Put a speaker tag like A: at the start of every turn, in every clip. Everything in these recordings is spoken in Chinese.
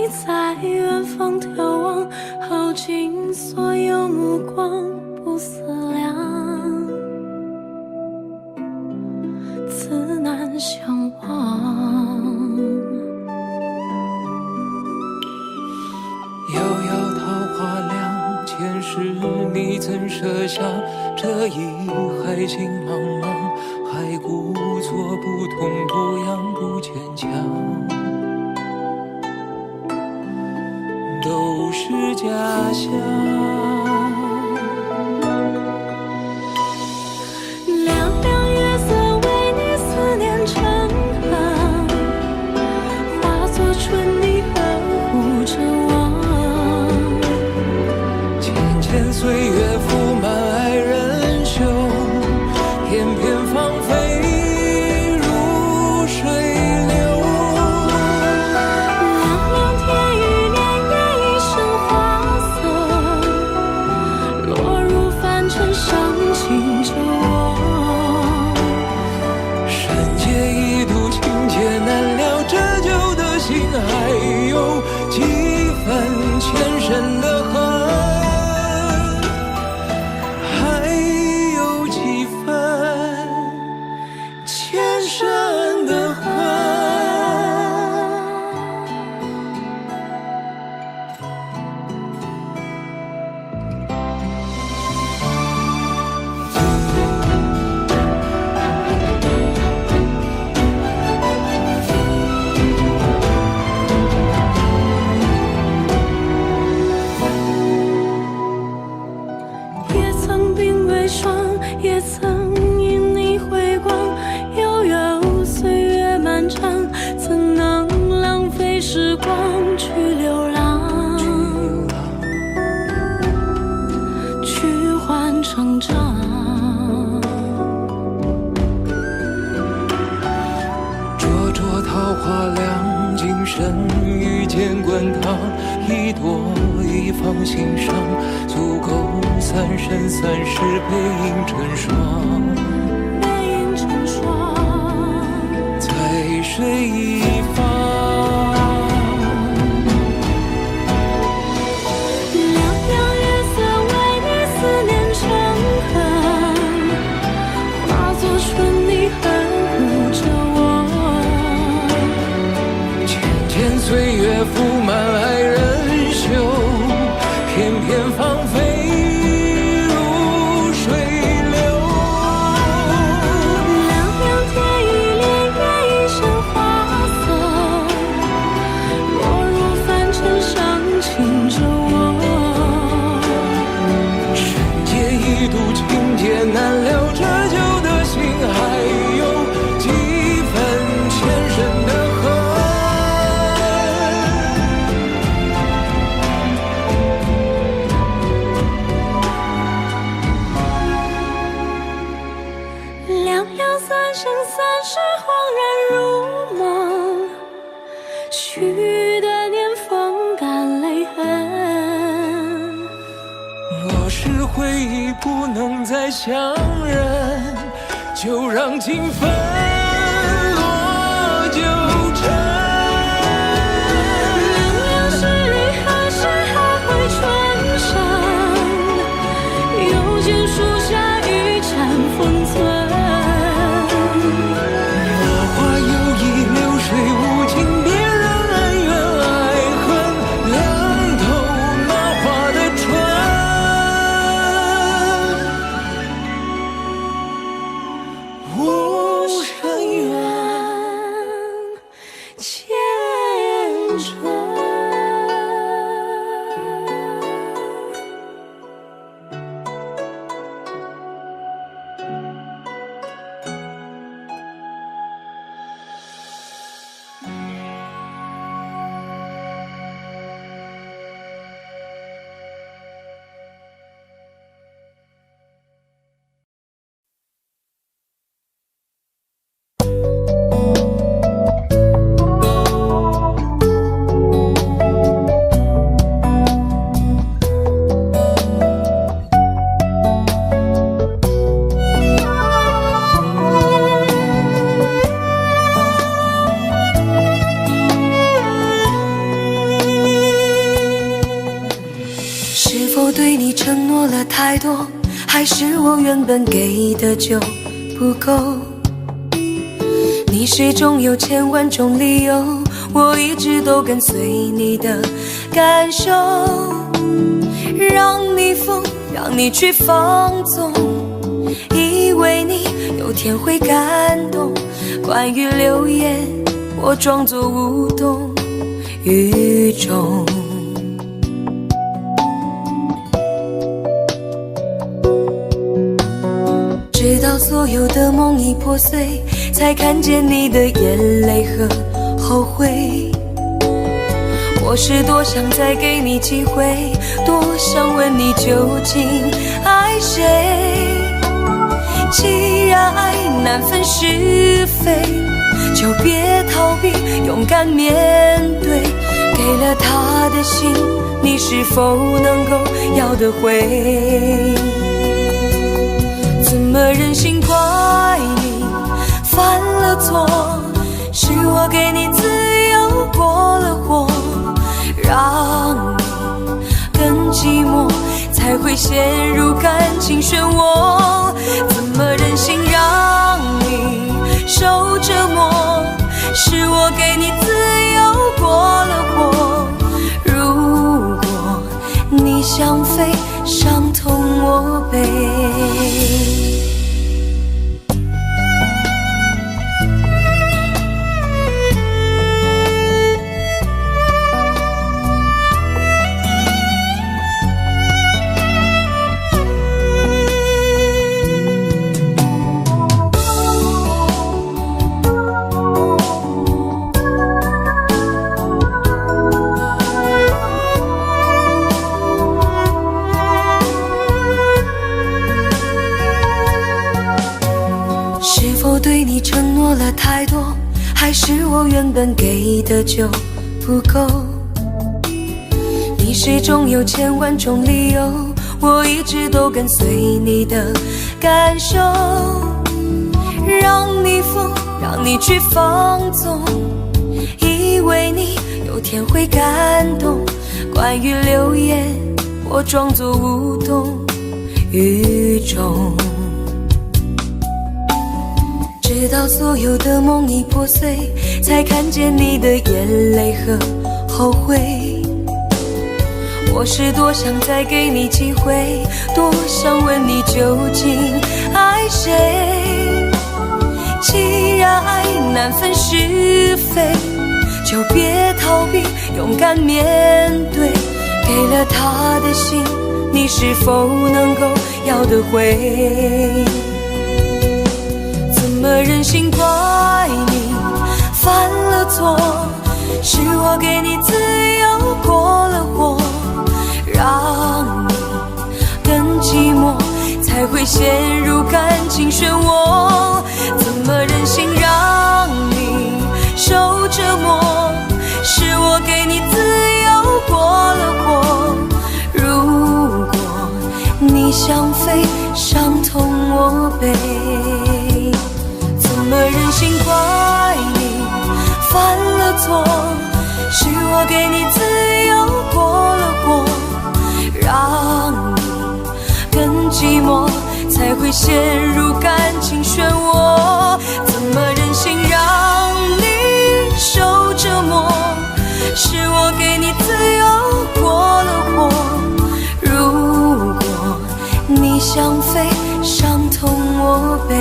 A: 你在远方眺望，耗尽所有目光，不思量，自难相忘。
B: 遥遥桃花凉，前世你怎设下这一海情茫茫？还故作不痛不痒不坚强，都是假象。
A: 亮亮月色为你思念成河，化作春泥呵护着我。
B: 浅浅岁月覆满爱人袖，片片芳菲如水流。
A: 凉凉天与年月一生花色，落入凡尘伤情着我。
B: 山界一度情劫难料，折旧的心还有几分前生的恨，还有几分前生的恨。
A: 也曾鬓微霜，也曾因你回光，悠悠岁月漫长，怎能浪费时光去流浪，去换成长。
B: 灼灼桃花凉，今生遇见滚烫，一朵一放心上，足够三生三世背影成双。
A: 背影成双，
B: 在水一方。
A: 凉凉月色为你思念成河，化作春泥呵护着我。
B: 浅浅岁月覆满爱人袖，片片芳菲如水流。
A: 凉凉天与年月一生花色，落入凡尘伤情着我。
B: 山界一度情劫难料，折旧的心还有几分前生的恨。
A: 凉凉三生三世，恍然如梦，许的年风干泪痕。
B: 若是回忆不能再相认，就让情分落九尘。
A: 凉凉是雨，何时还会春山？又见树下一盏封存。
B: 落花有意，流水无情，别让恩怨爱恨凉透那花的唇。无声
A: 太多，还是我原本给的就不够？你始终有千万种理由，我一直都跟随你的感受，让你疯，让你去放纵，以为你有天会感动。关于流言，我装作无动于衷。直到所有的梦已破碎，才看见你的眼泪和后悔。我是多想再给你机会，多想问你究竟爱谁。既然爱难分是非，就别逃避，勇敢面对。给了他的心，你是否能够要得回？怎么忍心怪你犯了错？是我给你自由过了火，让你更寂寞，才会陷入感情漩涡。怎么忍心让你受折磨？是我给你自由过了火。如果你想飞，伤痛我背。对你承诺了太多，还是我原本给的就不够？你始终有千万种理由，我一直都跟随你的感受，让你疯，让你去放纵，以为你有天会感动。关于流言，我装作无动于衷。直到所有的梦已破碎，才看见你的眼泪和后悔。我是多想再给你机会，多想问你究竟爱谁。既然爱难分是非，就别逃避，勇敢面对。给了他的心，你是否能够要得回？怎么忍心怪你犯了错？是我给你自由过了火，让你更寂寞，才会陷入感情漩涡。怎么忍心让你受折磨？是我给你自由过了火。如果你想飞，伤痛我背。怎么忍心怪你犯了错？是我给你自由过了火，让你更寂寞，才会陷入感情漩涡。怎么忍心让你受折磨？是我给你自由过了火。如果你想飞，伤痛我背。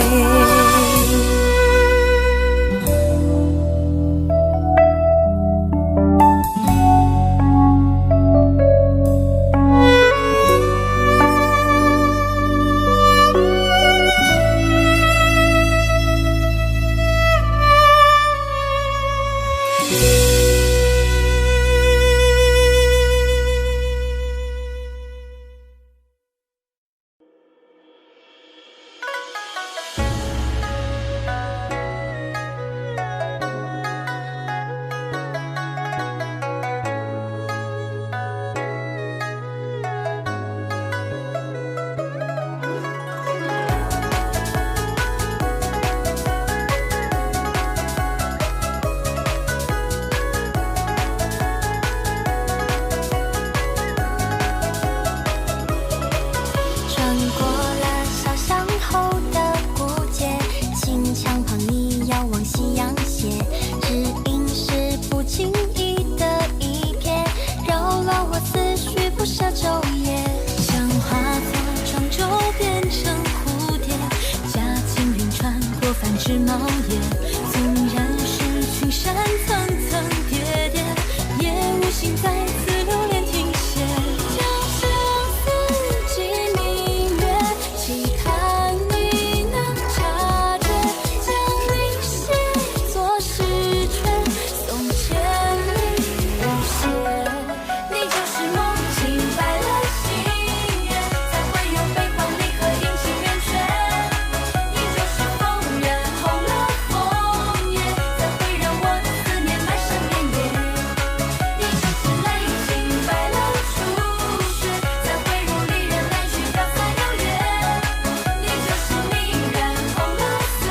A: 枝茂叶，纵然是群山层层叠叠，也无心再次留恋停歇。江上四季明月，期盼你能察觉，将你写作诗卷，送千里无邪。你就是梦境白了心愿，才会有悲欢离合阴晴圆缺。你就是风染红了枫叶，才会让我的思念漫山遍野。你就是泪浸白了初雪，才会如离人来去飘散遥远。你就是你染红了岁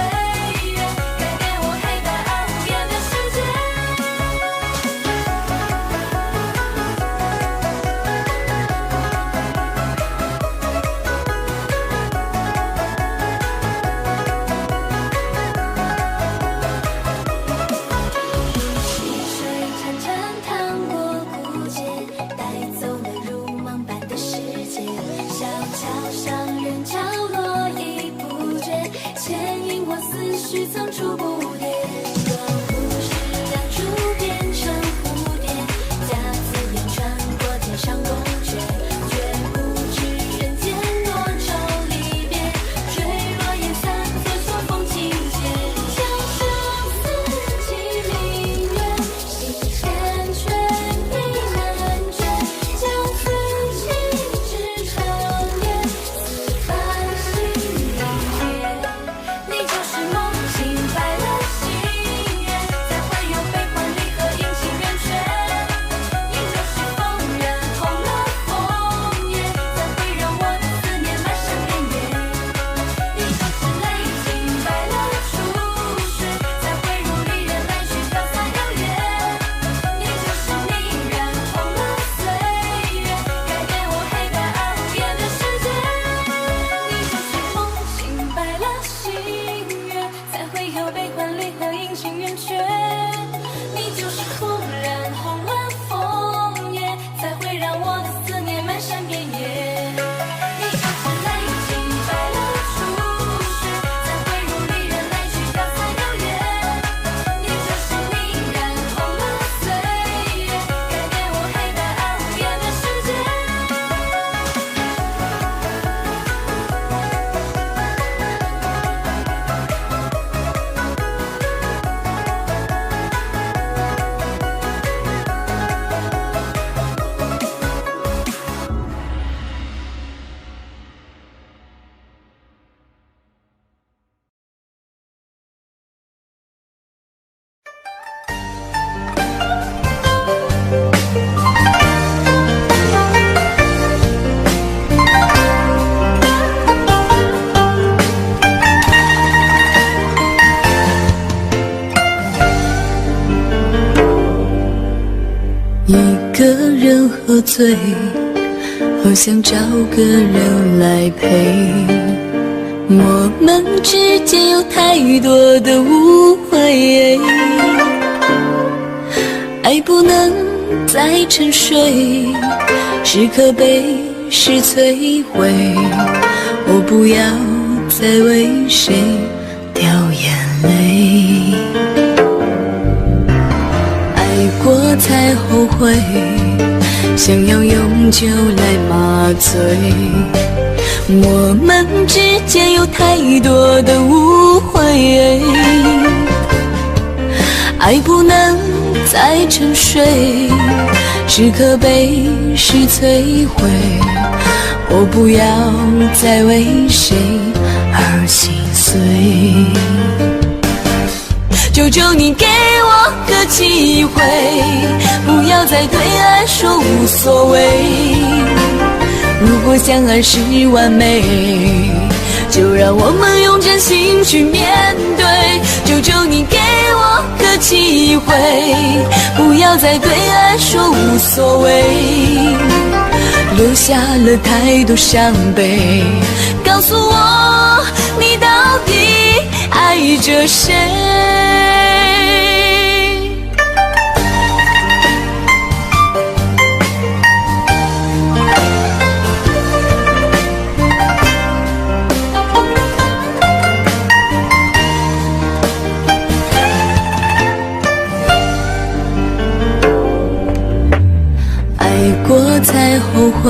A: 月，改变我黑白而无言的世界。溪水潺潺淌过古街，带走了如梦般的世界。小桥上人角落已不觉，牵引我思绪层出不迭。若不是两株变成蝴蝶，夹子烟穿过天上宫阙，绝不知人间多愁离别，坠落烟散作秋风情节。江上四季明月，心缱绻意难绝，将自己织成叶，丝繁星离别。你就是梦境白了心愿，才会有悲欢离合阴晴圆缺。你就是风染红了枫叶，才会让我的思念漫山遍野。你就是泪浸白了初雪，才会如离人来去飘散遥远。你就是你染红了岁月，改变我黑白而无言的世界。你就是梦境白了心愿，才会有悲欢离合阴晴圆缺。你就是风染红了枫叶，才会让我的思念漫山遍野。你就是泪浸白了初雪，才会如离人来去飘散遥远。你就是你染红了岁月，改变我黑白而无言的世界。
C: 一个人喝醉，好想找个人来陪。我们之间有太多的误会，爱不能再沉睡，是可悲是摧毁。我不要再为谁掉眼泪，爱过才后悔，想要用酒来麻醉。我们之间有太多的误会，爱不能再沉睡，是可悲是摧毁。我不要再为谁而心碎，求求你给我个机会，不要再对爱说无所谓。如果相爱是完美，就让我们用真心去面对。求求你给我个机会，不要再对爱说无所谓。留下了太多伤悲，告诉我你到底爱着谁？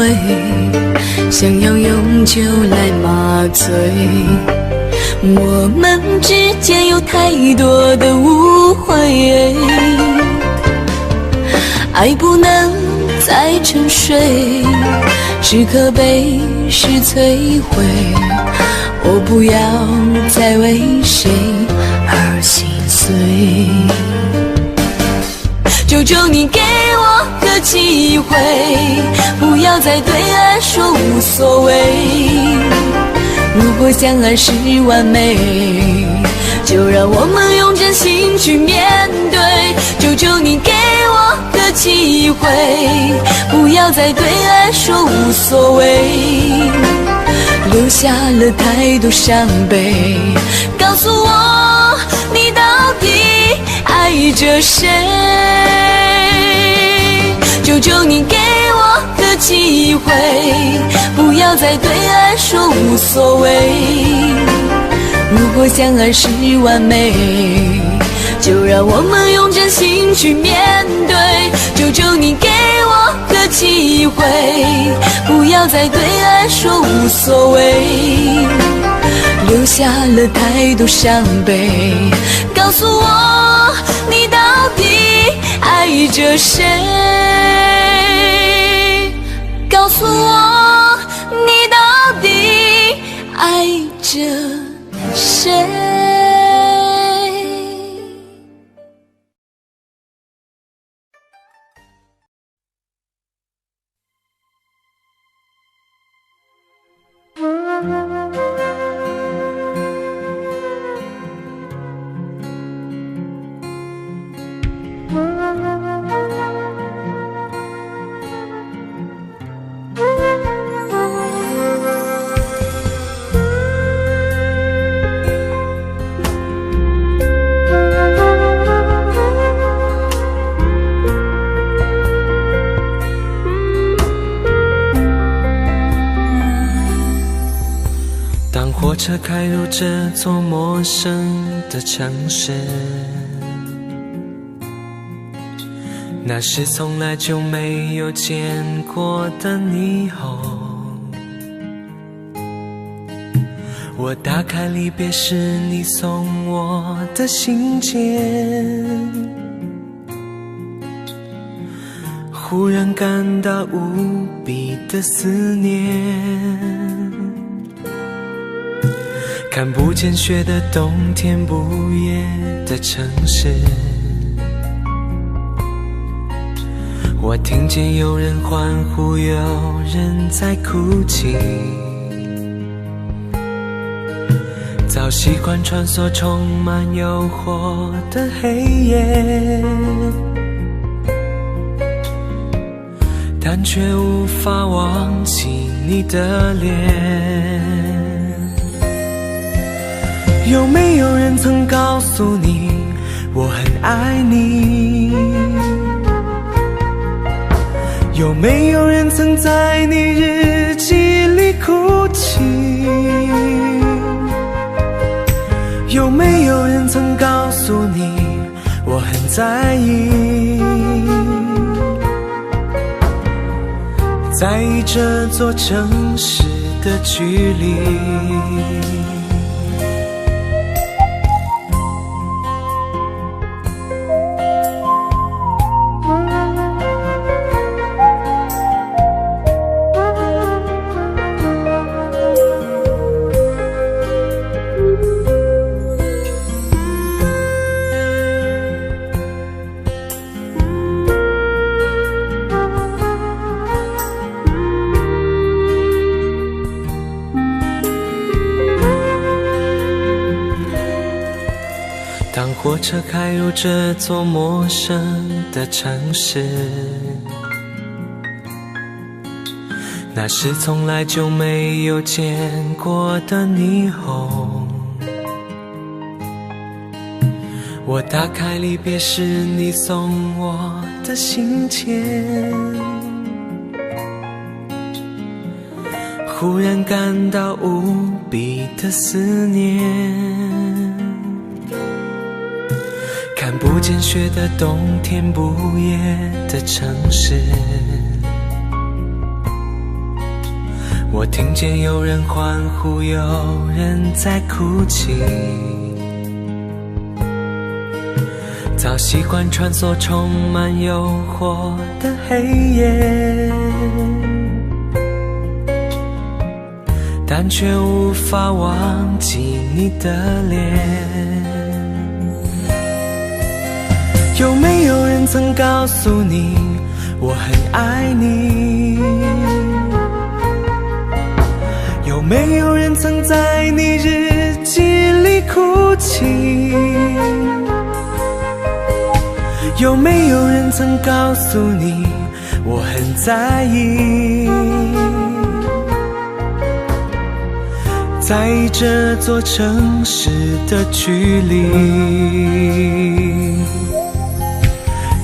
C: 会，想要用酒来麻醉。我们之间有太多的误会，爱不能再沉睡，是可悲是摧毁。我不要再为谁而心碎，求求你给我个机会，不要再对爱说无所谓。如果相爱是完美，就让我们用真心去面对。求求你给我个机会，不要再对爱说无所谓，留下了太多伤悲。告诉我你到底爱着谁？求求你给我个机会，不要再对爱说无所谓。如果相爱是完美，就让我们用真心去面对。求求你给我个机会，不要再对爱说无所谓，留下了太多伤悲。告诉我你到底爱着谁？告诉我你到底爱着谁？
B: 火车开入这座陌生的城市，那是从来就没有见过的霓虹。我打开离别时你送我的信件，忽然感到无比的思念。看不见雪的冬天，不夜的城市，我听见有人欢呼，有人在哭泣。早习惯穿梭充满诱惑的黑夜，但却无法忘记你的脸。有没有人曾告诉你我很爱你？有没有人曾在你日记里哭泣？有没有人曾告诉你我很在意？在意这座城市的距离。当火车开入这座陌生的城市，那是从来就没有见过的霓虹。我打开离别时你送我的信件，忽然感到无比的思念。看不见雪的冬天，不夜的城市，
D: 我听见有人欢呼，有人在哭泣，早习惯穿梭充满诱惑的黑夜，但却无法忘记你的脸。有没有人曾告诉你我很爱你？有没有人曾在你日记里哭泣？有没有人曾告诉你我很在意？在意这座城市的距离。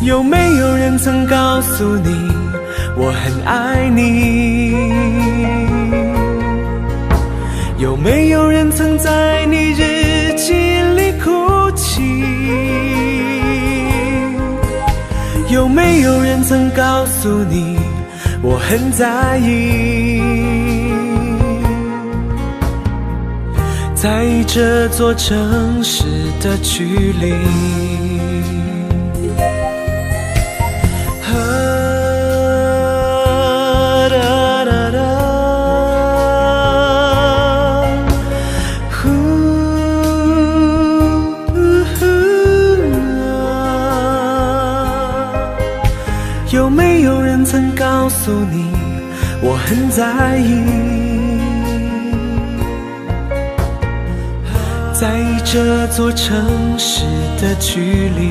D: 有没有人曾告诉你我很爱你？有没有人曾在你日记里哭泣？有没有人曾告诉你我很在意？在意这座城市的距离。有没有人曾告诉你我很在意？在意这座城市的距离。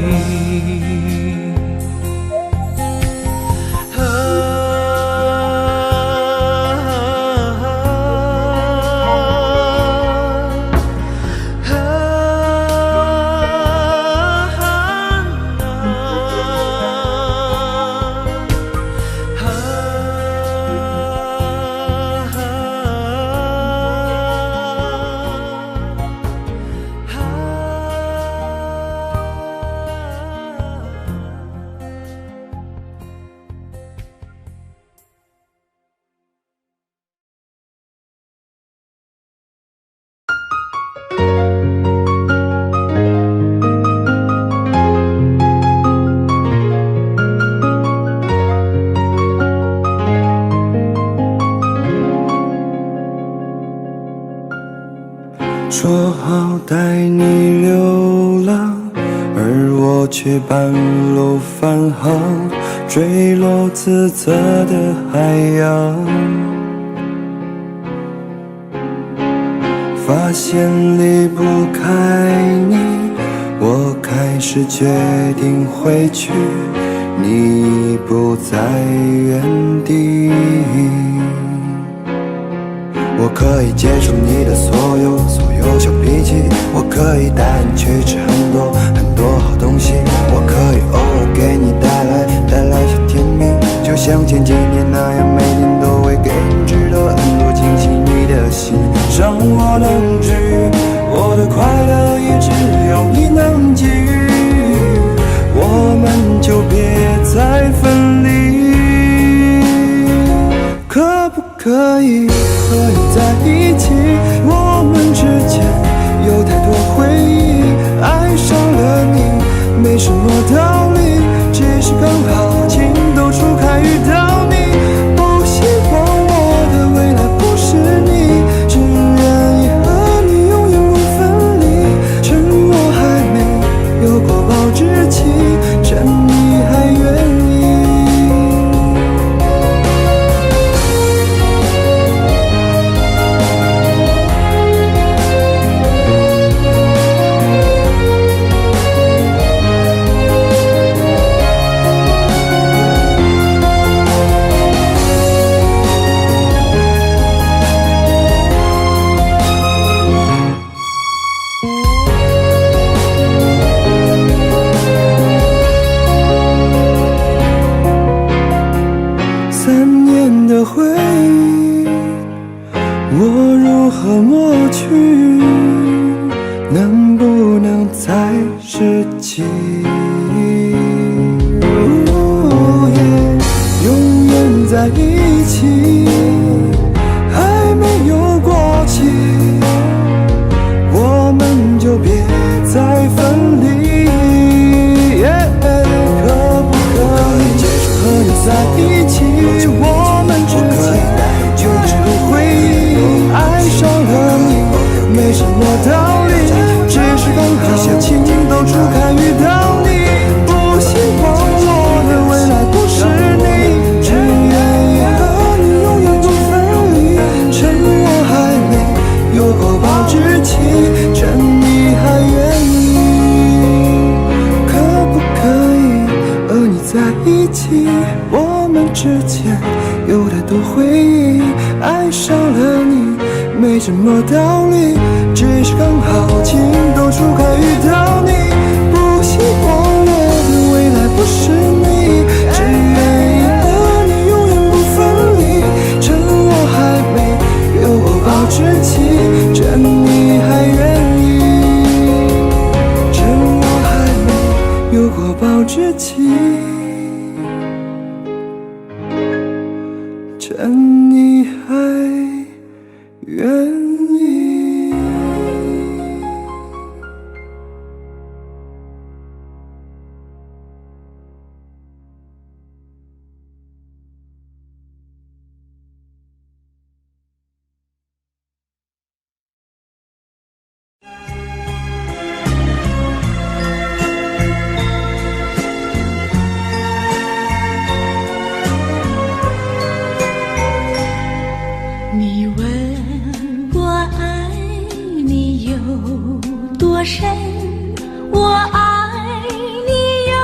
E: 说好带你流浪，而我却半路返航，坠落自责的海洋。发现离不开你，我开始决定回去，你已不在原地。我可以接受你的所有小脾气，我可以带你去吃很多好东西，我可以偶尔给你带来小甜蜜，就像前几年那样，每天都会给你知道很多惊喜。你的心让我能治愈，我的快乐也只有你能给予，我们就别再分离。可不可以和你在一起？我们之间有太多回忆，爱上了你没什么道理，只是刚好情窦初开遇到你。不希望我的未来不是你，只愿意和你永远不分离。趁我还没有过保质期，趁你还愿意。3年的回忆，我如何抹去？能不能再拾起？永远在一起，还之间有太多回忆，爱上了你没什么道理，只是刚好情窦初开遇到你，不希望我的未来不是你，只愿意和你永远不分离，趁我还没有过保质期，趁你还愿意，趁我还没有过保质期，趁你还愿意。
A: 你问我爱你有多深，我爱你有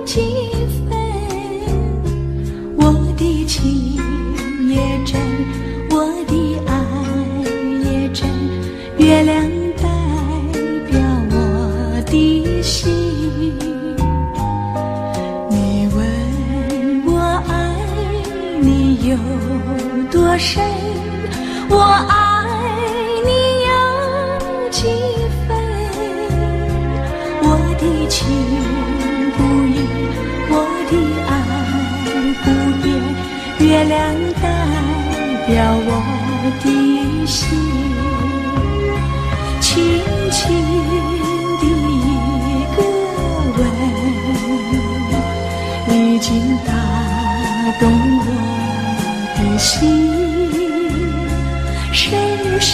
A: 几分，我的情也真，我的爱也真，月亮代表我的心。你问我爱你有多深，我爱你有几分，我的情不移，我的爱不变，月亮代表我的心，轻轻的一个吻，已经打动我的心，深深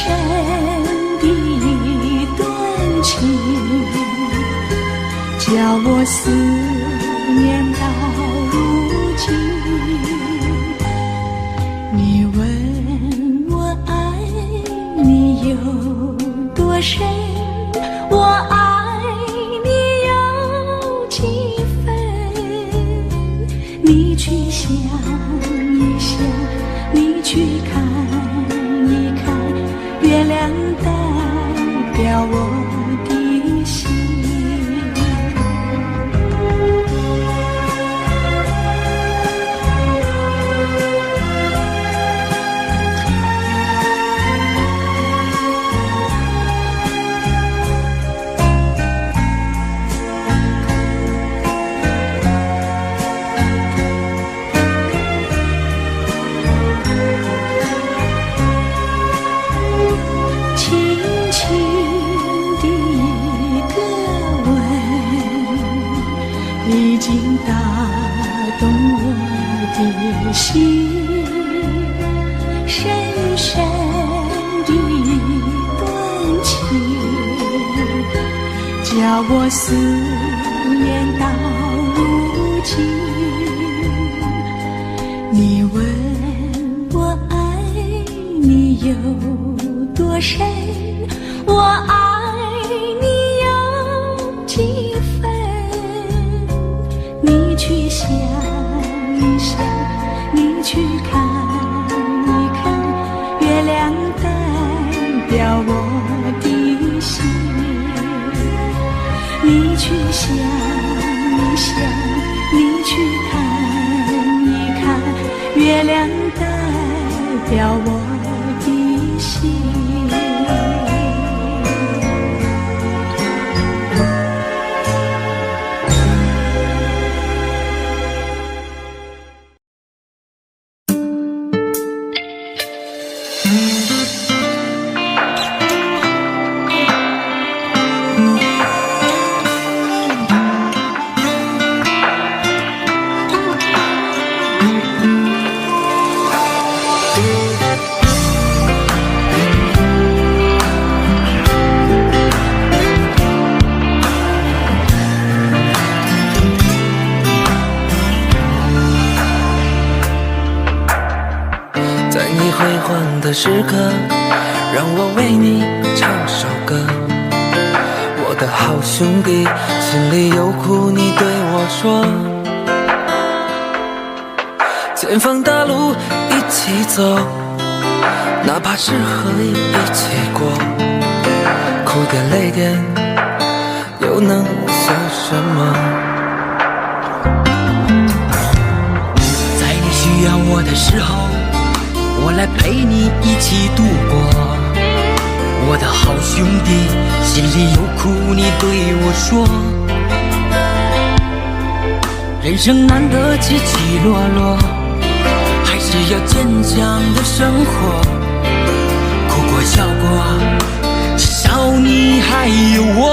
A: 的一段情，叫我思念到如今。你问我爱你有多深，我爱你有几分，你去想一想，你去看一看，月亮代表我的心。已经打动我的心，深深的一段情，叫我思念到如今。你问我爱你有多深，我爱你有几分，你去想一想，你去看一看，月亮代表我的心。你去想一想，你去看一看，月亮代表我的心。
B: 辉煌的时刻，让我为你唱首歌。我的好兄弟，心里有苦你对我说。前方大路一起走，哪怕是河一起过，哭点泪点又能算什么？
F: 在你需要我的时候，我来陪你一起度过。我的好兄弟，心里有苦你对我说。人生难得起起落落，还是要坚强的生活。哭过笑过，至少你还有我。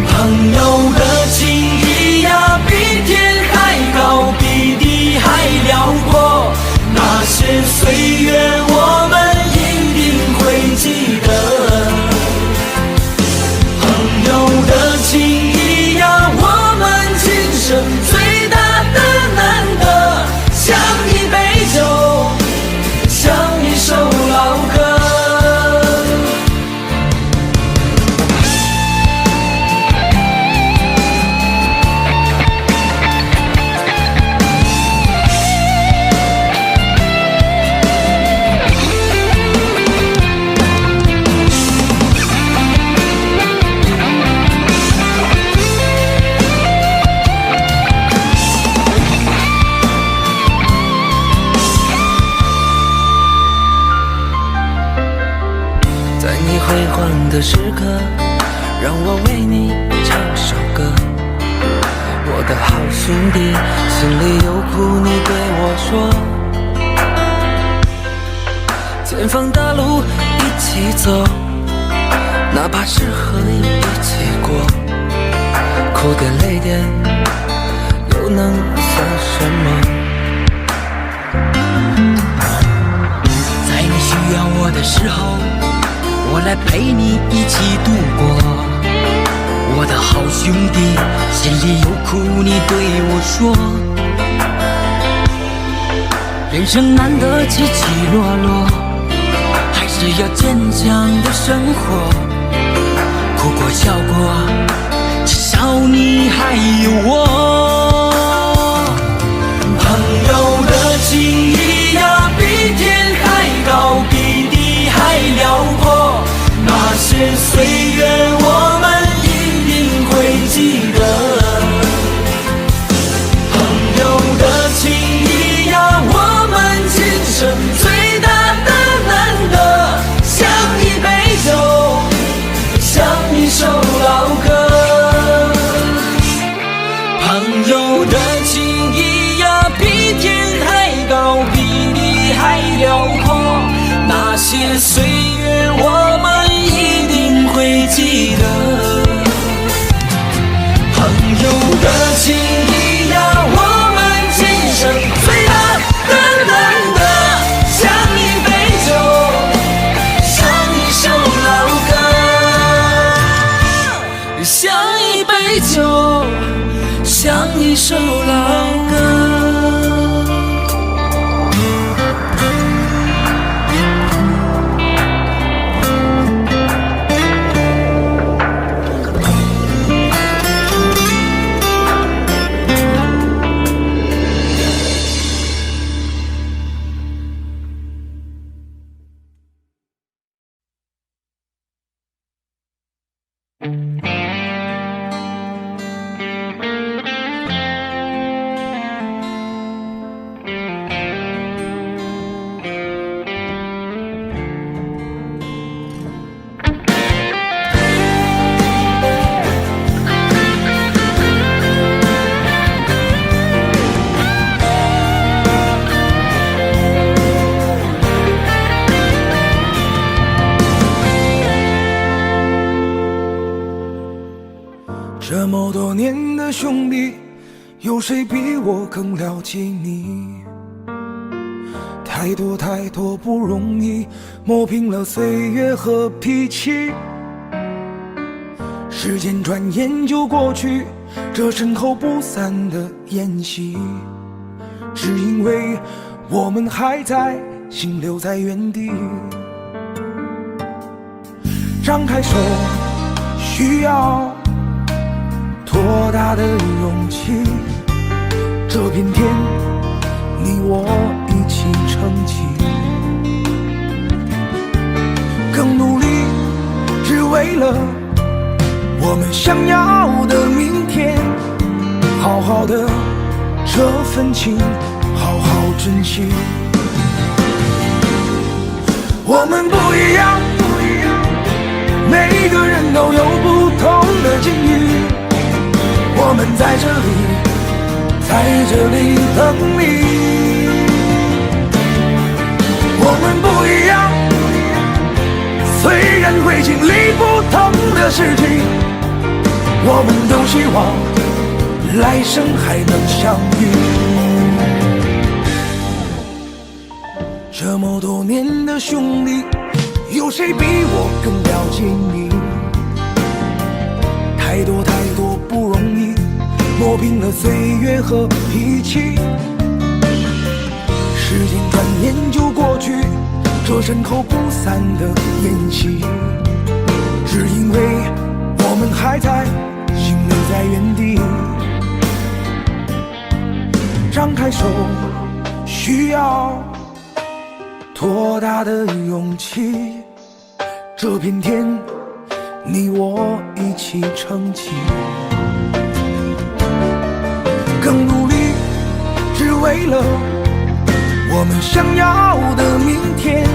F: 朋友的情谊呀，比天还高，比地还辽阔。那些岁月我们一定会记得。朋友的情谊呀，我们今生最大的难得，像一杯酒，像一首老歌。
B: 辉煌的时刻，让我为你唱首歌。我的好兄弟，心里有苦你对我说。前方大路一起走，哪怕是河一起过，哭点泪点又能算什么？
F: 在你需要我的时候，我来陪你一起度过。我的好兄弟，心里有苦你对我说。人生难得起起落落，还是要坚强的生活。哭过笑过，至少你还有我。朋友的情谊呀，比天还高，比地还辽阔。那些岁月我们一定会记得。朋友的情谊呀，我们今生最大的难得，像一杯酒，像一首老歌。朋友的情谊呀，比天还高，比地还辽阔。那些岁月我们一定会记得。朋友的情谊呀，我们今生最大的难得，像一杯酒，像一首老歌，像一杯酒，像一首老歌。
D: 这么多年的兄弟，有谁比我更了解你？太多太多不容易，磨平了岁月和脾气。时间转眼就过去，这身后不散的宴席，只因为我们还在，心留在原地。张开手，需要多大的勇气？这片天，你我一起撑起，更努力，只为了我们想要的明天。好好的这份情，好好珍惜。我们不一样，每个人都有不同的境遇。我们在这里等你。我们不一样，虽然会经历不同的事情，我们都希望来生还能相遇。这么多年的兄弟，有谁比我更了解你？太多不容易，磨平了岁月和脾气。时间转眼就过去，这身后不散的宴席，只因为我们还在，心留在原地。张开手，需要多大的勇气？这片天，你我一起撑起，更努力，只为了我们想要的明天。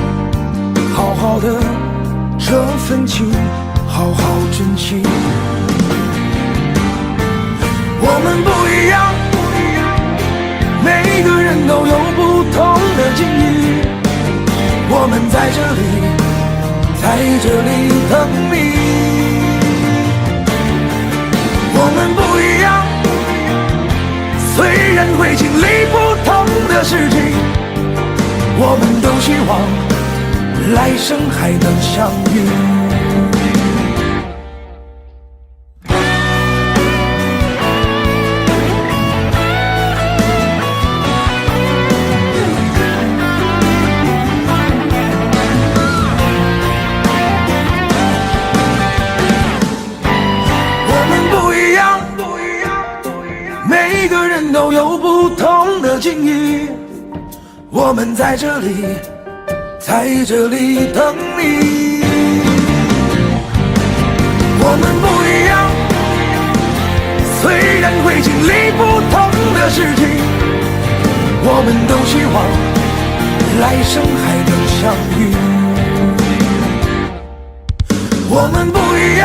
D: 好好的这份情，好好珍惜。我们不一样，每个人都有不同的境遇。我们在这里等你。我们不一样，虽然会经历不同的事情，我们都希望来生还能相遇。都有不同的境遇，我们在这里等你。我们不一样，虽然会经历不同的事情，我们都希望来生还能相遇。我们不一样，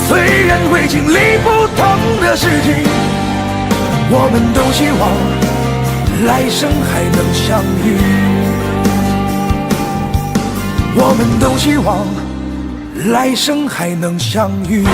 D: 虽然会经历不同的事情，我们都希望来生还能相遇。我们都希望来生还能相遇。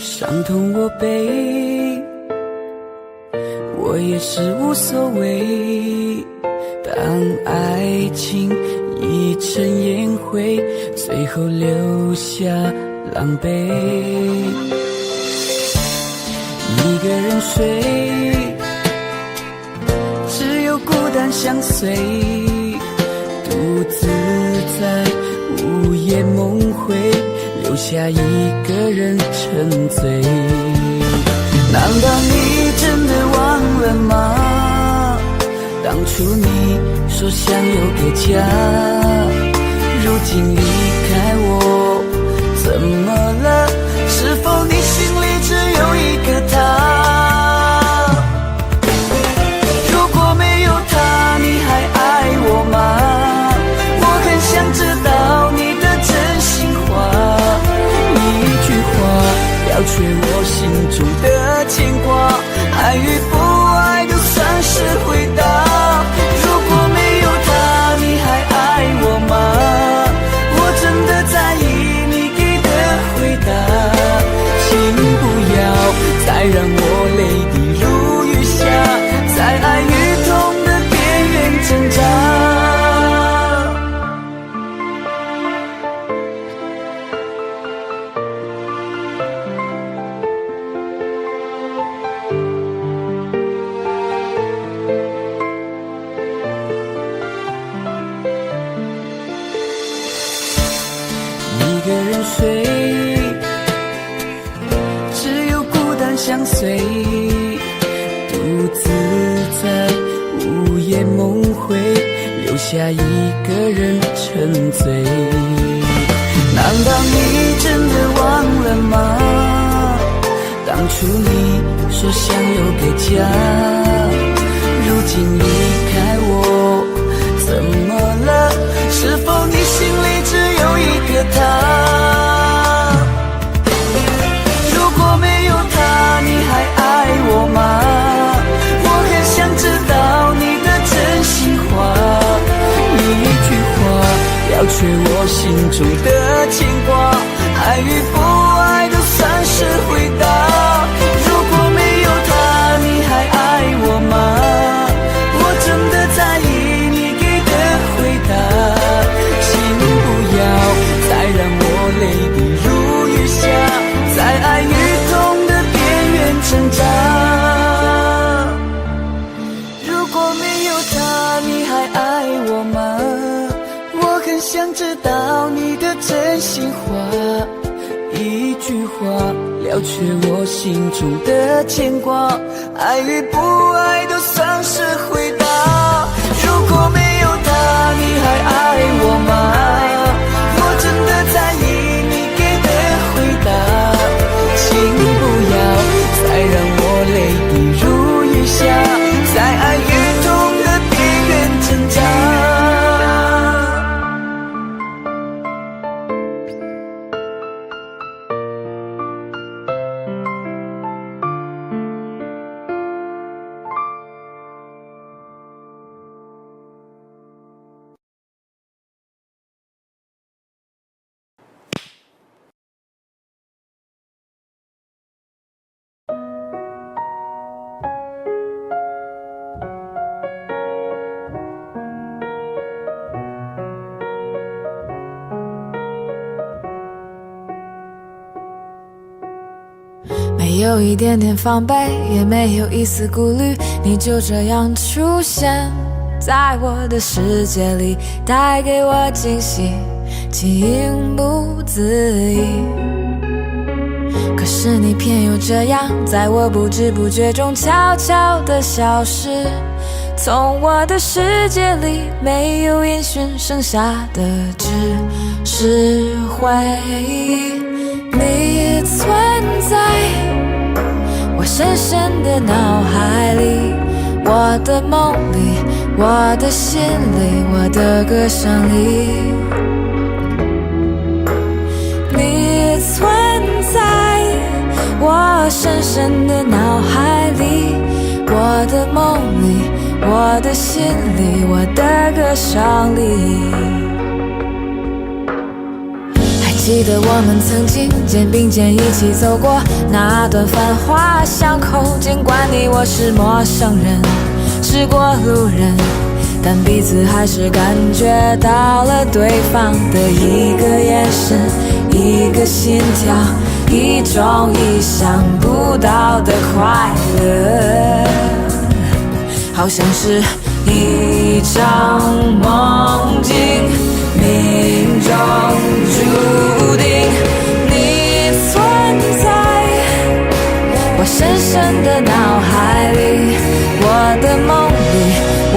F: 伤痛我背，我也是无所谓。当爱情已成烟灰，最后留下狼狈。一个人睡，只有孤单相随，独自在午夜梦回，留下一个人沉醉。难道你真的忘了吗？当初你说想有个家，如今离开我，怎么了？是否你心里只有一个他？如果没有他，你还爱我吗？我很想知道你的真心话，一句话了却我心一个人睡，只有孤单相随，独自在午夜梦回，留下一个人沉醉。难道你真的忘了吗？当初你说想有个家，如今离开我，怎么了？是否你心里只有一个他？如果没有他，你还爱我吗？我很想知道你的真心话，一句话了却我心中的牵挂，爱与不爱都算是回答。如果没有他，你还爱我吗？我真的在意你给的回答，请不要再让我泪滴如雨下，在爱与痛的边缘挣扎。如果没有他，你还爱我吗？我很想知道你的真心话，一句话了却我心中的牵挂，爱与不爱都算是回答。如果没有他，你还爱我吗？我真的在意你给的回答，请不要再让我泪滴如雨下，在爱与痛的边缘挣扎。
A: 没有一点点防备，也没有一丝顾虑，你就这样出现在我的世界里，带给我惊喜，情不自已。可是你偏又这样，在我不知不觉中悄悄地消失，从我的世界里没有音讯，剩下的只是回忆。你存在我深深的脑海里，我的梦里，我的心里，我的歌声里。你存在我深深的脑海里，我的梦里，我的心里，我的歌声里。记得我们曾经肩并肩一起走过那段繁华巷口，尽管你我是陌生人，是过路人，但彼此还是感觉到了对方的一个眼神，一个心跳，一种意想不到的快乐，好像是一场梦境，命中注定。你存在我深深的脑海里，我的梦里，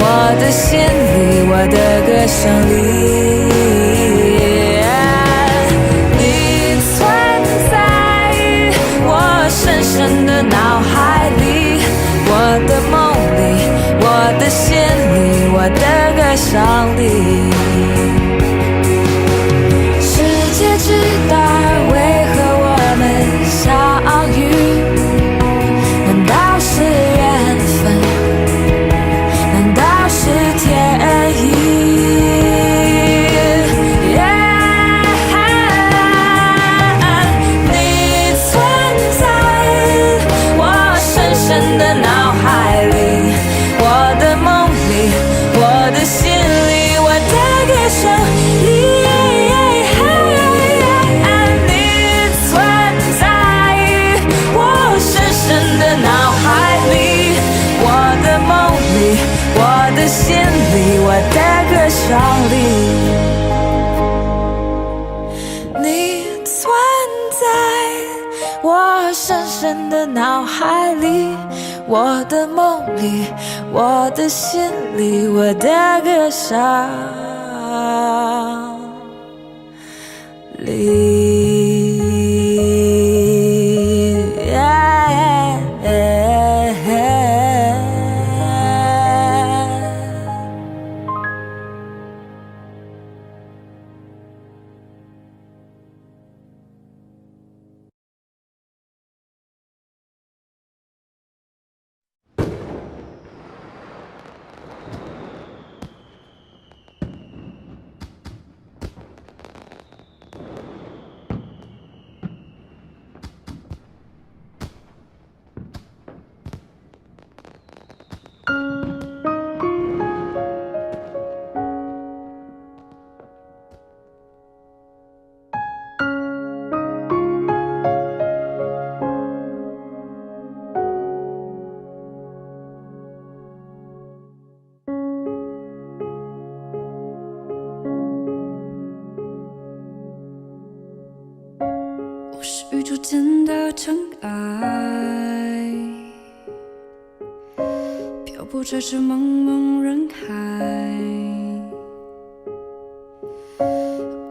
A: 我的心里，我的歌声里。你存在我深深的脑海里，我的梦里，我的心里，我的歌声里。世界之大，为何我们相遇？难道是缘分？难道是天意？
C: 人的脑海里，我的梦里，我的心里，我的歌声里。
A: 宇宙间的尘埃，漂泊在这茫茫人海，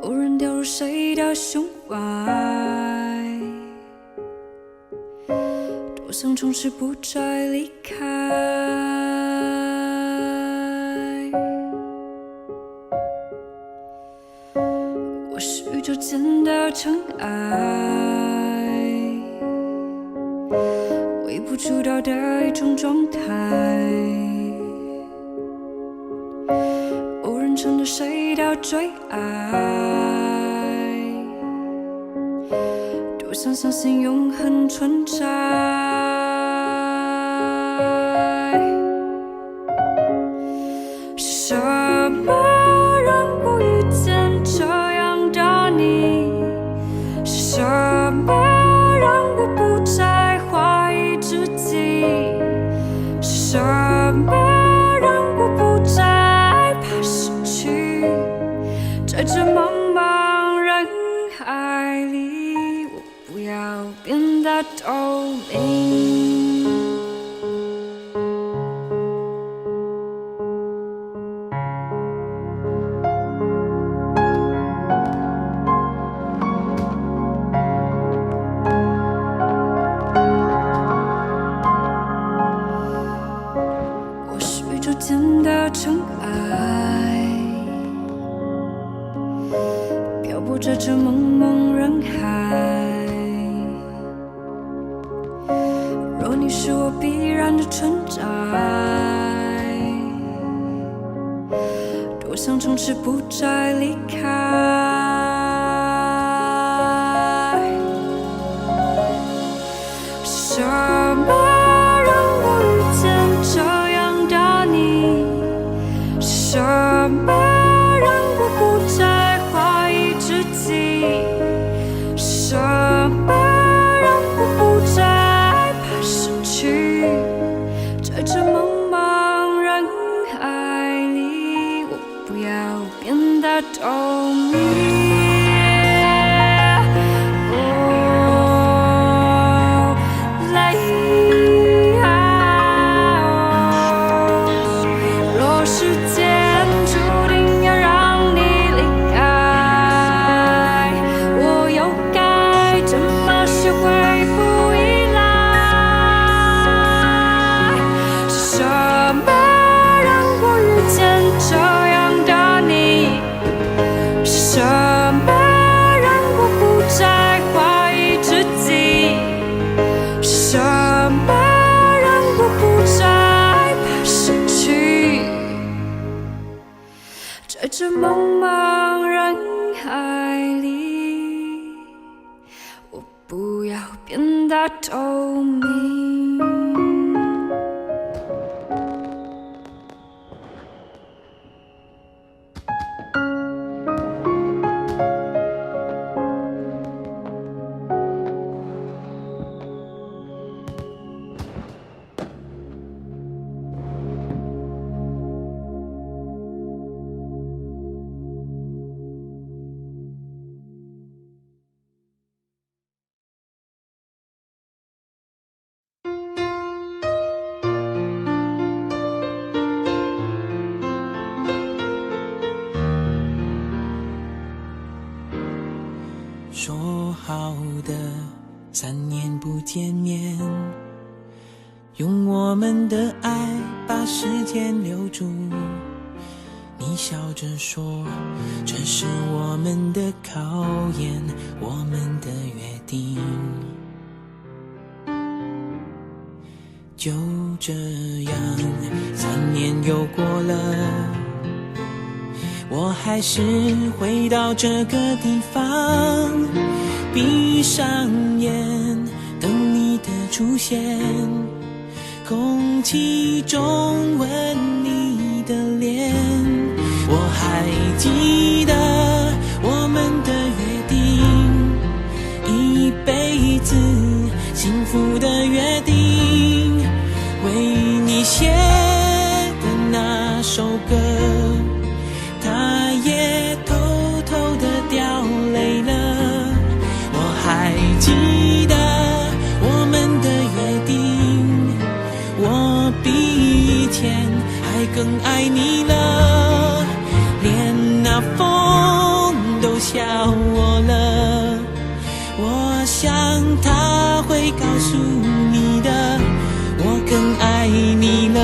A: 偶然掉入谁的胸怀，多想从此不再离开。我是宇宙间的尘埃，微不足道的一种状态，偶然成了谁的最爱，多想相信永恒存在。是什么让我遇见这样的你？是什么让我不再怀疑自己？是什么让我不再怕失去？在这茫茫人海里，我不要变得透明。间的尘埃，漂泊在这茫茫人海。若你是我必然的存在，多想从此不再离开。是什么让我遇见这？什么让我不再怀疑自己？什么让我不再怕失去？在这茫茫人海里，我不要变得透明。在这茫茫人海里，我不要变得透明。
F: 说好的3年不见面，用我们的爱把时间留住。你笑着说，这是我们的考验，我们的约定。就这样3年又过了，我还是回到这个地方，闭上眼等你的出现，空气中吻你的脸。我还记得我们的约定，一辈子幸福的约定，为你写的那首歌，他也偷偷地掉泪了。我还记得我们的约定，我比以前还更爱你了，连那风都笑我了。我想他会告诉你的，我更爱你了。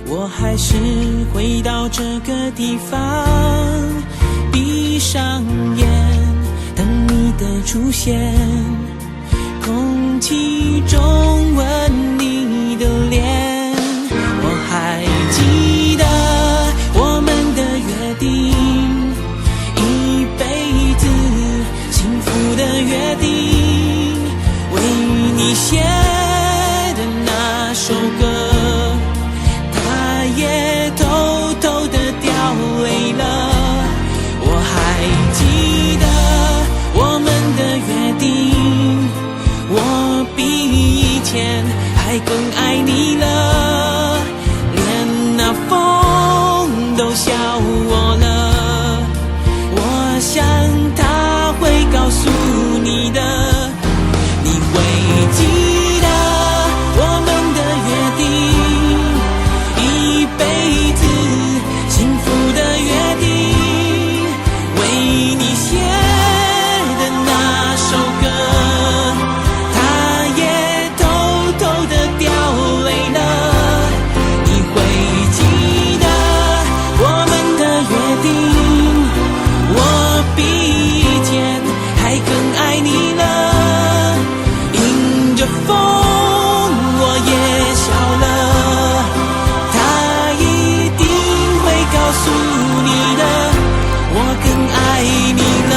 F: 我还是回到这个地方，闭上眼等你的出现，空气中吻你的脸。我还记得我们的约定，一辈子幸福的约定，为你写的那首歌，也偷偷地掉泪了。我还记得我们的约定，我比以前还更爱你了，连那风都笑我了。我想他会告诉你的，你会记得我们的约定，一辈子幸福的约定，为你写的那首歌，他也偷偷地掉泪了。你会记得我们的约定，我比以前还更爱你了，迎着风我也笑了，告诉你的，我更爱你了。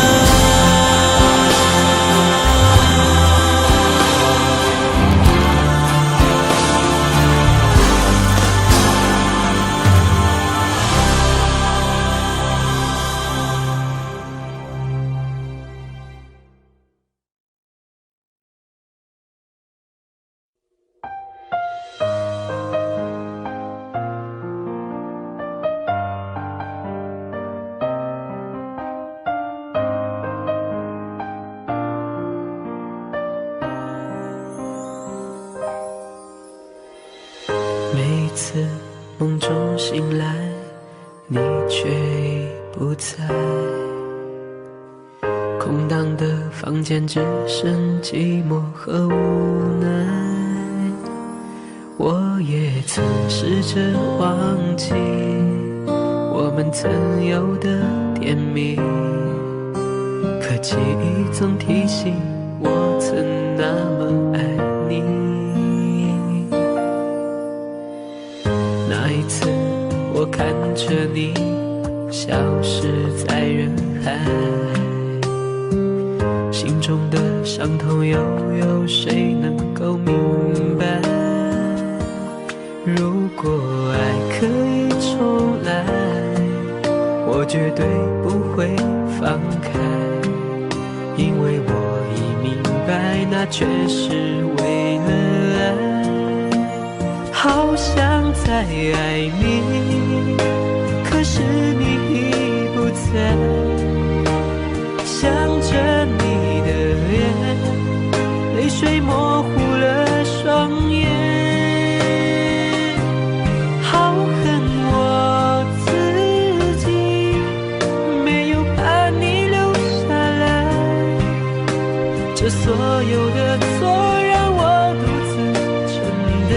B: 每次梦中醒来，你却已不在，空荡的房间只剩寂寞和无奈。我也曾试着忘记我们曾有的甜蜜，可记忆总提醒我曾那么爱你。那一次我看着你消失在人海，心中的伤痛又有谁能够明白？如果爱可以重来，我绝对不会放开，因为我已明白那却是为了爱。好想再爱你，可是你已不在。想着你的脸，泪水模糊了双眼。好恨我自己，没有把你留下来。这所有的错让我独自承担。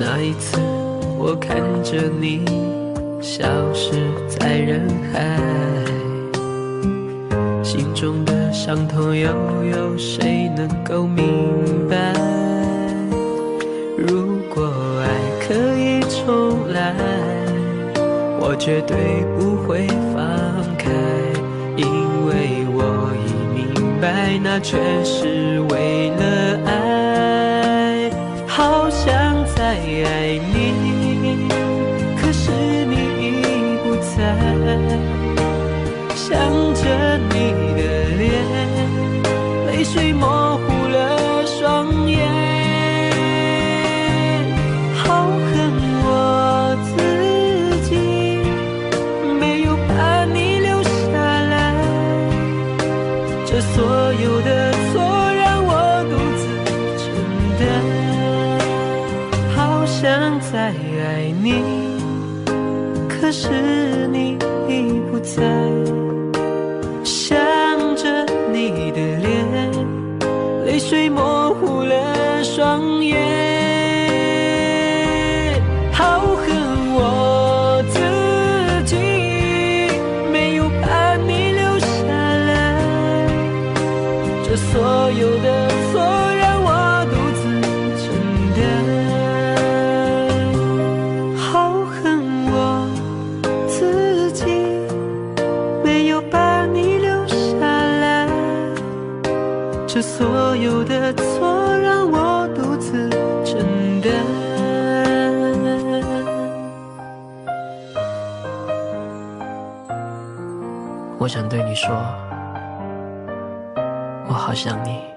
B: 那一次，我看着你消失在人海，心中的伤痛又有谁能够明白？如果爱可以重来，我绝对不会放开，因为我已明白，那却是为了爱。好想再爱你，可是你已不在。想着你的脸，泪水模糊了双眼。好恨我自己，没有把你留下来。这所有的错让我独自承担。想再爱你，可是你已不在。想着你的脸，泪水模糊了双眼。好恨我自己，没有把你留下来。这所有的错让我独自承担。这所有的错让我独自承担。我想对你说，我好想你。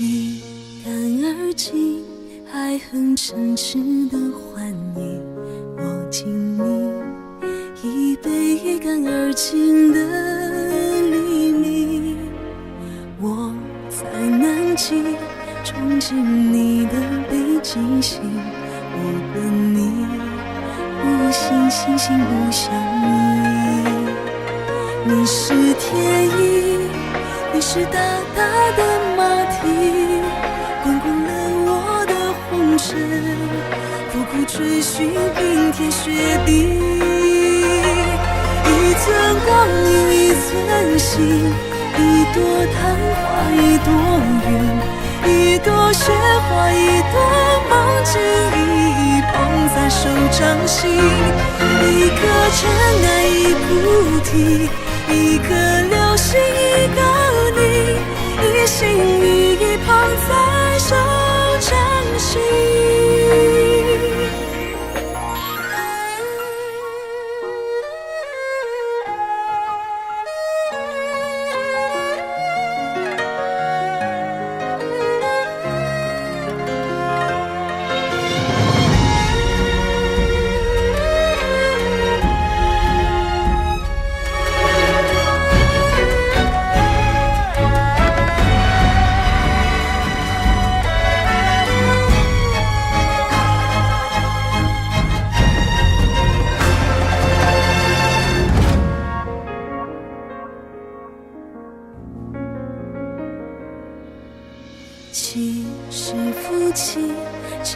A: 一干而尽，爱恨嗔痴的欢愉，我敬你一杯一干而尽的黎明。我在南极憧憬你的北极星，我跟你不信星星不相依。你是天意，你是大大的马蹄，滚滚了我的红尘，苦苦追寻冰天雪地。一寸光阴一寸心，一朵昙花一朵云，一朵雪花一朵梦境，一捧在手掌心。一颗尘埃一菩提，一颗流星一个你，一心一意捧在手掌心。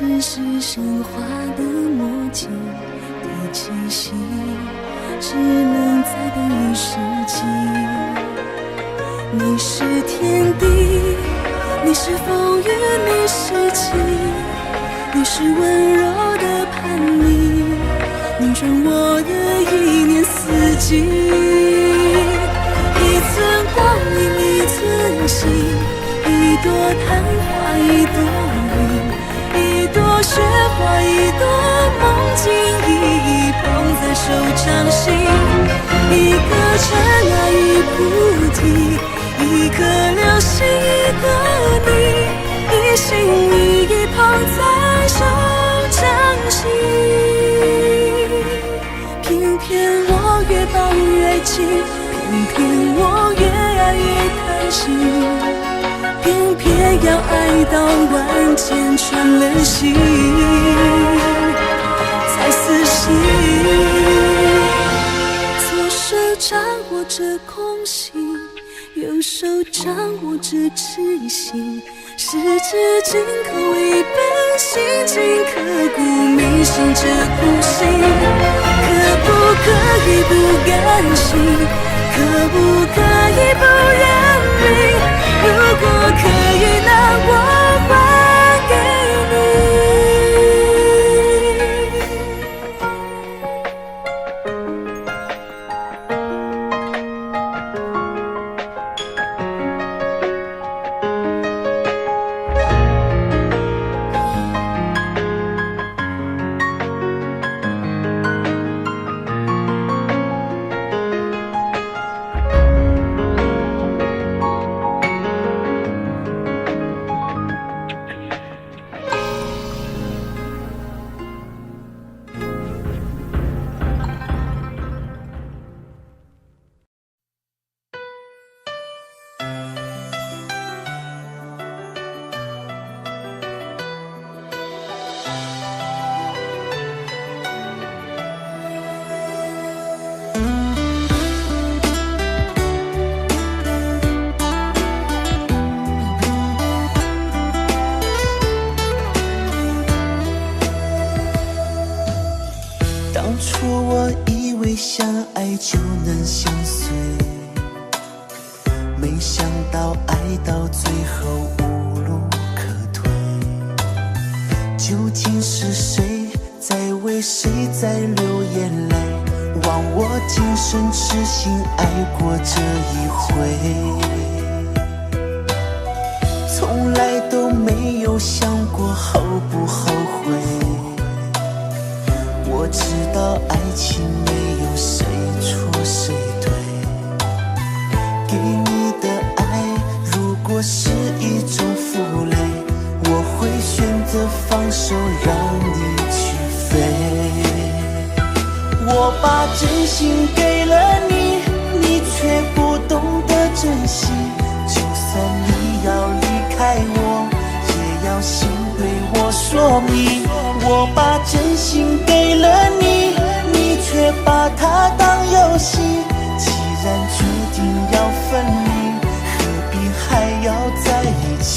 A: 只是神话的默契的气息，只能在等一世纪。你是天地，你是风雨，你是气，你是温柔的叛逆，拧转我的一年四季。一寸光阴一寸心，一朵昙花一朵云，一朵雪花一朵梦境，一捧在手掌心。一颗尘埃一菩提，一颗流星一个你，一心一意捧在手掌心。偏偏我越抱越紧，偏偏我越爱越贪心，偏偏要爱到万箭穿了心才死心。左手掌握着空心，右手掌握着痴心，十指紧扣一本心经，刻骨铭心这苦心。可不可以不甘心？可不可以不认命？如果可以，那我还给你。
G: 当初我以为相爱就能相随，没想到爱到最后无路可退。究竟是谁在为谁在流眼泪？忘我今生痴心爱过这一回，从来都没有想过后不后悔。我知道爱情没有谁错谁对，给你的爱如果是一种负累，我会选择放手让你去飞。我把真心给了你，你却不懂得珍惜，就算你要离开我，也要先对我说明。我把真心给了你，你却把它当游戏。既然决定要分离，何必还要在一起？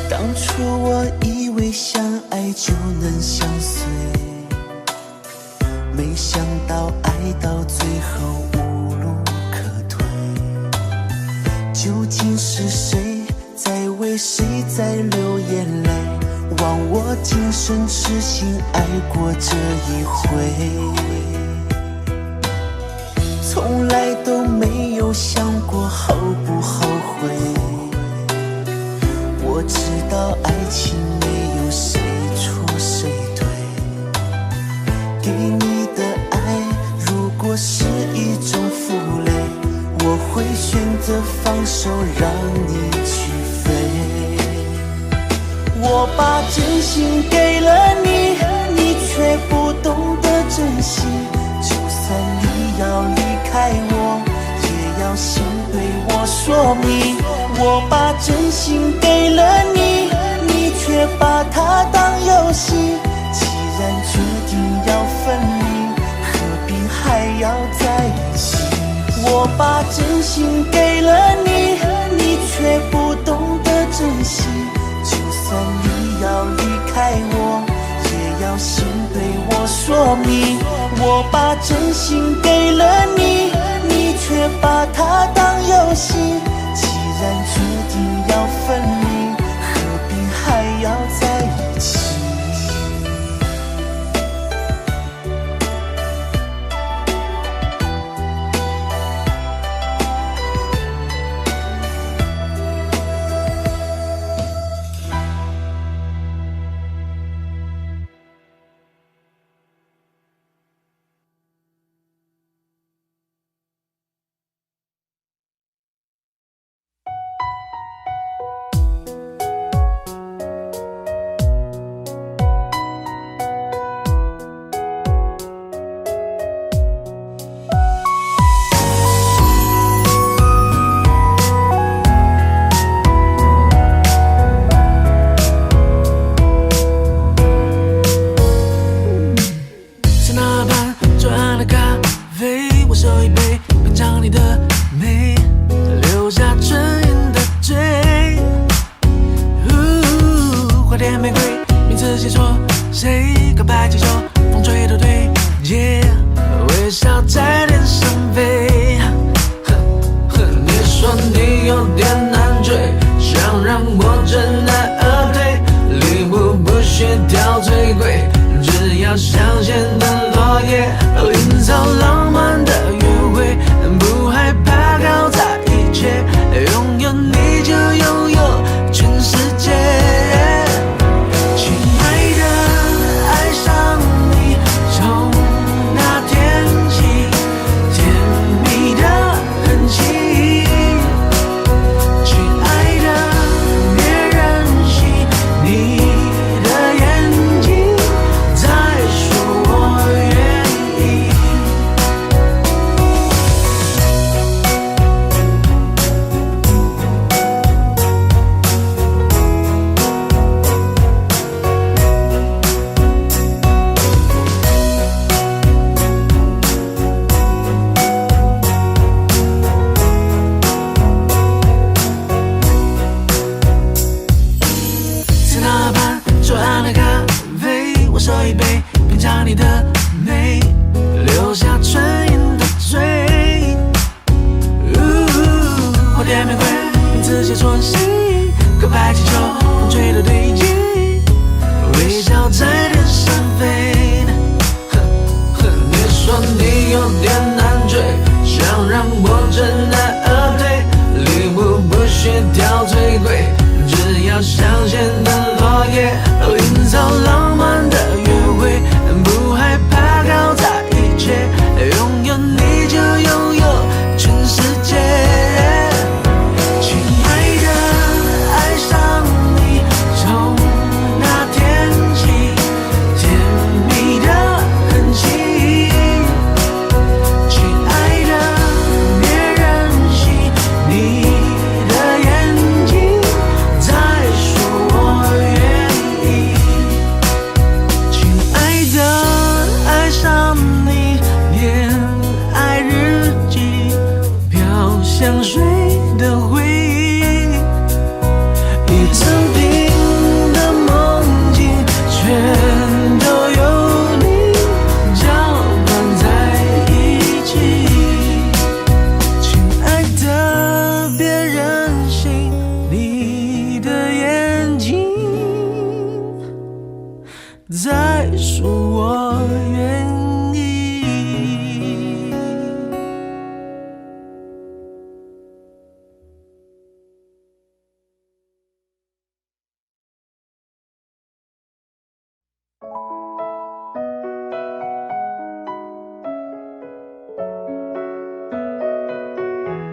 G: 当初我以为相爱就能相随，没想到爱到最后无路可退。究竟是谁在为谁在流眼泪？忘我今生痴心爱过这一回，从来都没有想过后不后悔。我知道爱情没有谁错谁对，给你的爱如果是一种负累，我会会选择放手让你去飞。我把真心给了你，你却不懂得珍惜。就算你要离开我，也要先对我说明。我把真心给了你，你却把它当游戏。既然决定要分离，何必还要在一起？我把真心给了你，你却不懂得珍惜。就算你要离开我，也要先对我说明。我把真心给了你，你却把它当游戏。既然决定要分离，何必还要在一起？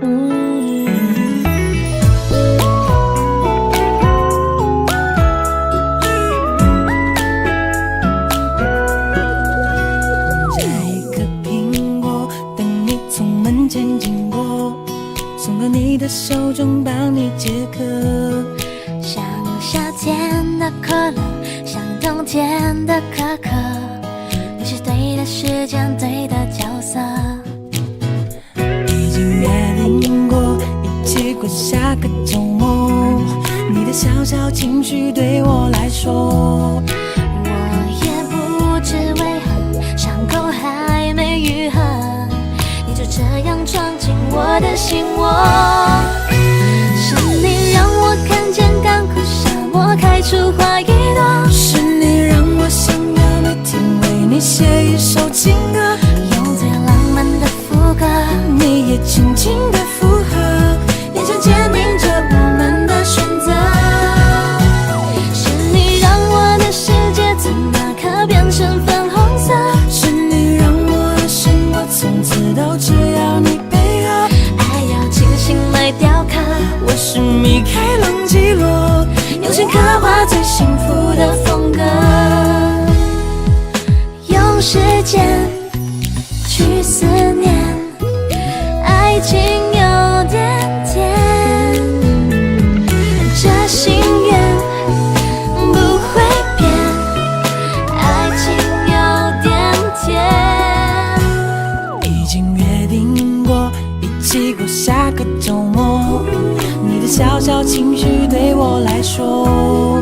A: 嗯。中间的苛刻，你是对的时间，对的角色。
F: 已经约定过一起过下个周末，你的小小情绪对我来说，
A: 我也不知为何伤口还没愈合，你就这样闯进我的心窝。是你让我看见干枯沙漠开出花一朵，
F: 是你让我想要每天为你写一首情歌，
A: 用最浪漫的副歌，
F: 你也轻轻的附和，
A: 眼神坚定着我们的选择。是你让我的世界从那刻变成粉红色，
F: 是你让我的生活从此都只要你配合，
A: 爱要精心来雕刻。
F: 我是米开朗基罗，
A: 用心刻画最幸福的风格，用时间去思念，爱情有点甜，这心愿不会变，爱情有点甜。
F: 已经约定过一起过下个周末，你的小小情绪对我来说，
A: 我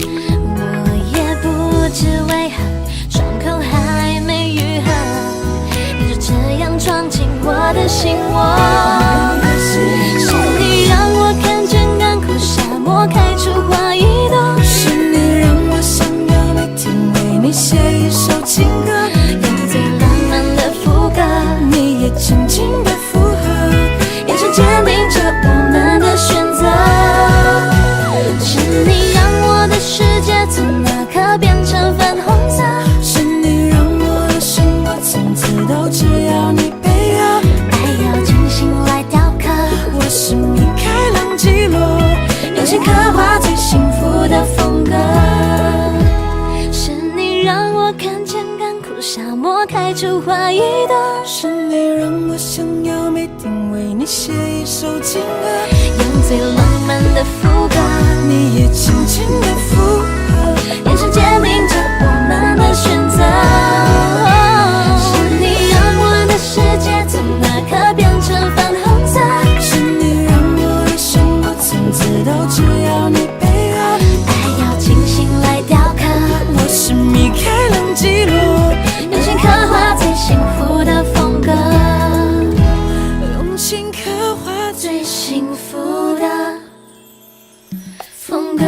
A: 也不知为何伤口还没愈合，你就这样闯进我的心窝。是你让我看见干枯沙漠开出花一朵，
F: 是你让我想要每天为你写一首情歌，
A: 用最浪漫的副歌，
F: 你也轻轻的附和，
A: 眼神坚定着我们的选择。是你让我的世界从那刻变成粉红色，
F: 是你让我的生活从此都只要你配合，
A: 爱要精心来雕刻。
F: 我是米开朗基罗，
A: 用心刻画最幸福的风格。是你让我看见干枯沙漠开出花一朵，
F: 是你让我想要每天为你写一首情歌，
A: 用最浪漫的副歌，
F: 你也轻轻的附和，
A: 眼神坚定着我们的选择。是你让我的世界从那刻变成粉红色，
F: 是你让我的生活从此都只要你配合，
A: 爱要精心来雕刻。
F: 我是米开朗基罗，
A: 用心刻画最幸福的风格，
F: 用心刻画
A: 最幸福的风格。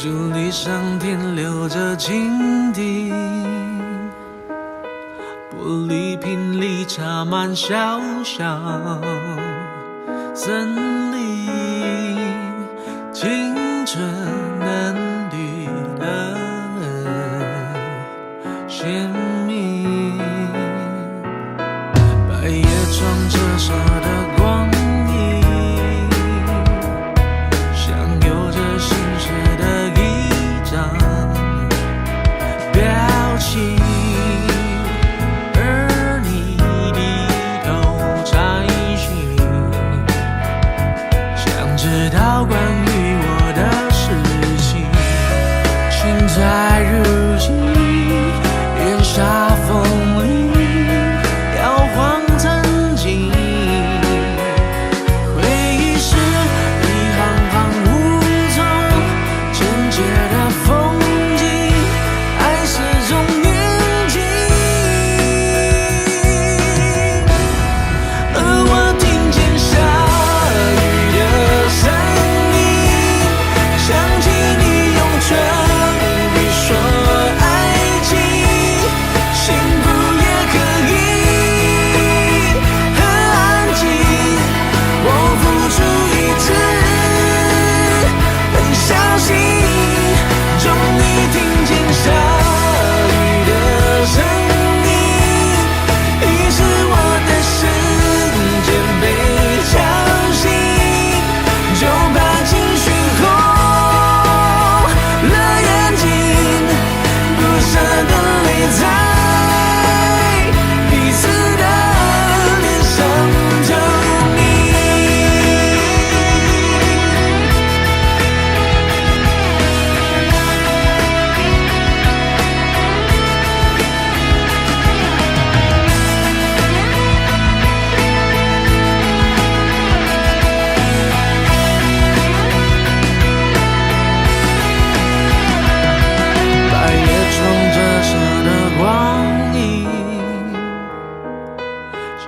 B: 竹篱上停留着蜻蜓，玻璃瓶里插满小小森林，青春嫩绿的鲜明，白叶窗折射的光影，像有着心事的一张表情，而你低头摘寻，想知道关于我的事情，请在日记烟沙风里摇晃曾经，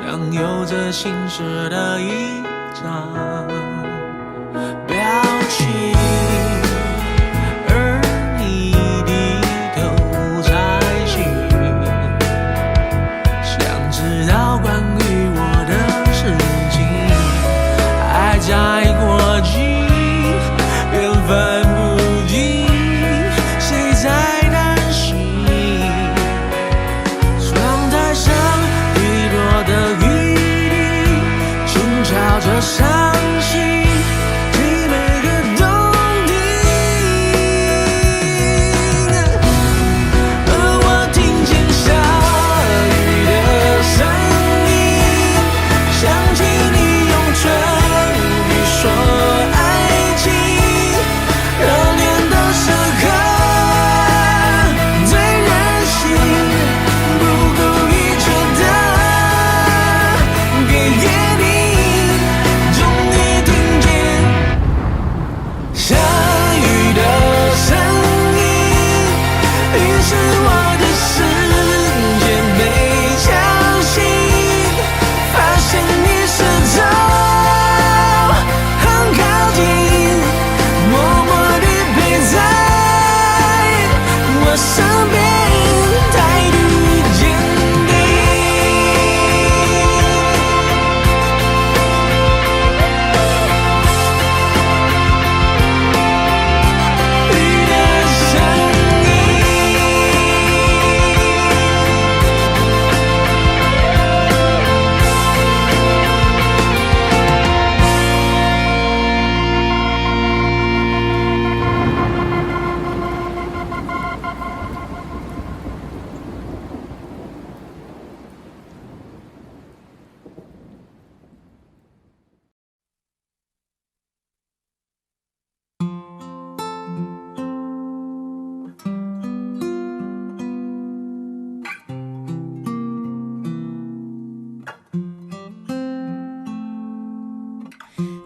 B: 像有着心事的一张表情，而你低头摘星，想知道关于我的事情，爱在过境，缘分不尽，谁在担心？窗台上滴落的雨滴，轻敲着伤心，替每个冬天。而我听见下雨的声音，想起你用唇语说爱情，热恋的时刻最任性，不顾一切的给予你，终于听见下雨的声音，于是我的世界被敲醒，发现你始终很靠近，默默地陪在我身边，态度坚定。雨的声音。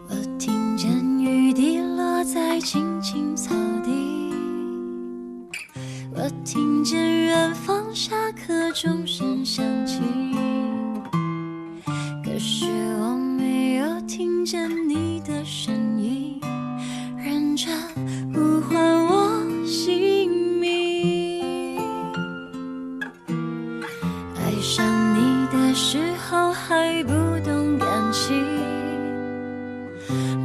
A: 我听见雨滴落在青青草地，我听见远方下课钟声响起，可是我没有听见你的声音，认真呼唤我姓名。爱上你的时候还不懂感情，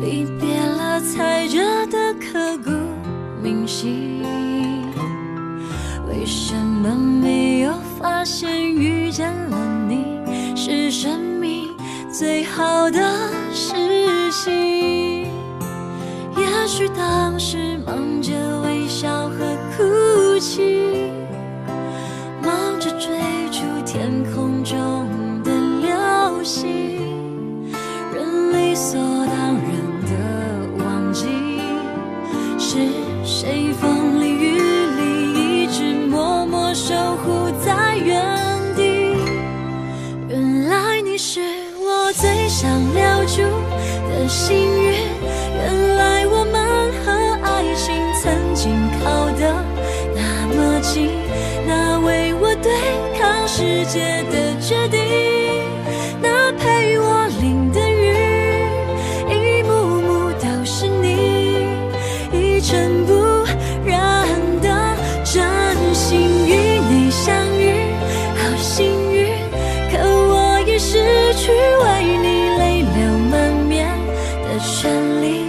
A: 离别了才觉得刻骨铭心，为什么没有发现遇见了你是生命最好的事情？也许当时忙着微笑和哭泣，忙着追逐天空中的流星，人理所当然的忘记，是谁风里雨里一直默默守护在原地。原来你是我最想留住的幸运，原来我们和爱情曾经靠得那么近，那为我对抗世界的决定，那陪我淋的雨，一幕幕都是你，一尘不染的真心与你相遇，好幸运，可我已失去为你泪流满面的权利。